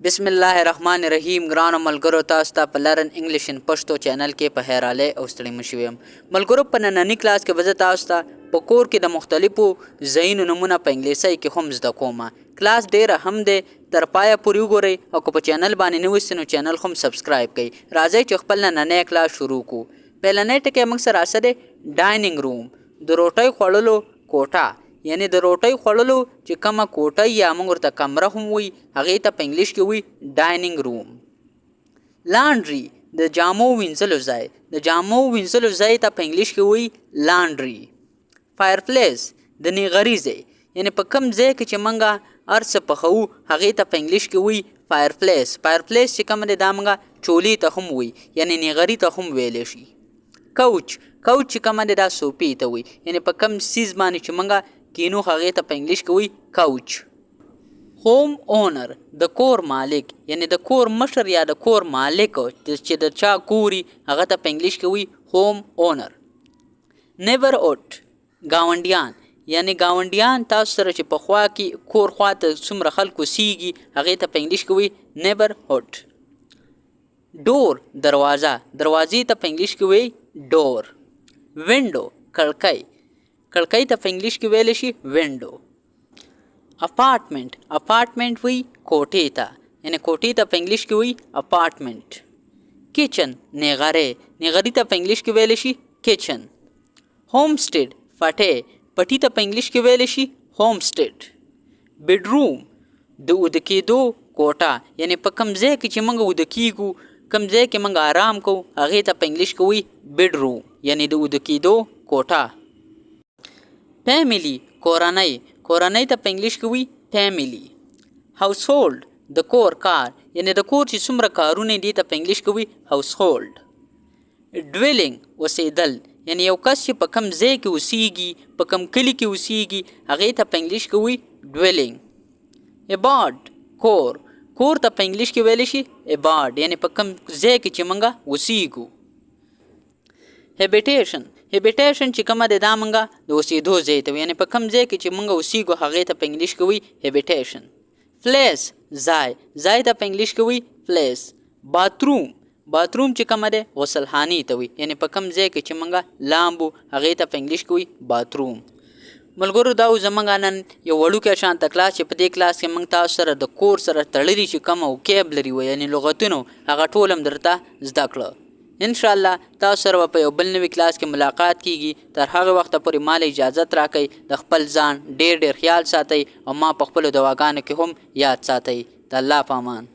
بسم الله الرحمن الرحیم. ګرانو ملګرو، تاسو ته په لرن انګلیش ان پښتو چینل کې په خیراله او ستړي مشو یم. ملګرو، په نننی کلاس کې به تاسو ته په کور کې د مختلفو ځایونو نمونه په انګلیسي کې هم زده کوم. کلاس ډیره هم دی، تر پایه پورې وګورئ او که په چینل باندې نوی سئ نو چینل هم سبسکرایب کړئ. راځئ چې خپل نننی کلاس شروع کړو. پیلنی ټکی موږ سره څه دی؟ ډایننګ روم، د روټۍ خوړلو کوټه. یعنی د روټۍ خوړلو چې کومه کوټه یا موږ ورته کمره هم وي، هغې ته په انګلیش کې وي ډایننګ روم. لانډري، د جامو وینځلو ځای. د جامو وینځلو ځای ته په انګلیش کې وي لانډري. فایر پلیس، د نیغري ځای. یعنی په کوم ځای کې چې موږ هر څه پخوو، هغې ته په انګلیش کې وي فایر پلیس. فایر پلیس چې کوم دی دا موږ چولې ته هم وي، یعنی نیغري ته هم ویلی شي. کوچ، کوچ چې کومه دی دا صوفې ته وي، یعنی په کوم څیز باندې چې موږ کینو هغې ته په انګلیش کې وي کوچ. هوم اونر، د کور مالک، یعنی د کور مشر یا د کور مالک چې د چا کوري، هغه ته په انګلیش کې وي هوم اونر. نیبرهوډ، ګاونډیان. یعنی ګاونډیان تاسو سره چې په خوا کې کور خوا ته څومره خلکو اوسیږي، هغې ته په انګلیش کې وي نیبرهوډ. ډور، دروازه. دروازې ته په انګلیش کې وي ډور. وینډو، کړکۍ. کړکۍ ته په انګلیش کې ویلی شي وینډو. اپارټمنټ، اپارټمنټ وي کوټې ته، یعنی کوټې ته په انګلیش کې وي اپارټمنټ. کچن، نیغری. نیغري ته په انګلیش کې ویلی شي کچن. ہوم سټیډ، پټۍ. پټي ته په انګلیش کې ویلی شي ہوم سټیډ. بیډروم، د اوده کېدو کوټه. یعنی په کوم ځای کې چې موږ اوده کېږو، کوم ځای کې موږ آرام کوو، هغې ته په انګلیش کې وي بیډروم، یعنی د اوده کېدو کوټه. فیملی، کورنۍ. کورنۍ ته په انګلیش کې وي فیملی. هاوس هولډ، د کور کار. یعنی د کور چې څومره کارونه دي ته په انګلیش کې وي هاوس هولډ. ډویلینګ، اوسېدل. یعنی یو کس چې په کم ځای کې اوسیږي، په کم کلي کې اوسیږي، هغې ته په انګلیش کې وي ډویلینګ. اباډ، کور. کور ته په انګلیش کې ویلی شي اباډ، یعنی په کم ځای کې چې موږ اوسیږو. هیبیټیشن، هیبیټیشن چې کومه دی دا موږ د اوسېدو ځای ته وي، یعنی په کوم ځای کې چې موږ اوسیږو هغې ته په انګلیش کې وي هیبیټیشن. پلیس، ځای. ځای ته په انګلیش کې وي پلیس. باتروم، باتروم چې کومه دی غسلخانې ته وي، یعنی په کوم ځای کې چې موږ لامبو، هغې ته په انګلیش کې وي باتروم. ملګرو، دا زموږ نن یو وړوکی شانته کلاس چې په دې کلاس کې موږ تاسو سره د کور سره تړلي چې کومه وکیبلري وي، یعنی لغتونه، هغه ټول هم درته زده کړه. انشاءالله تاسو سره په یو بل نوي کلاس کې ملاقات کیږي. تر هغه وخته پورې مال اجازت راکئ. د خپل ځان ډېر خیال ساتئ او ما په خپلو دواګانو کې هم یاد ساتئ. د الله په امان.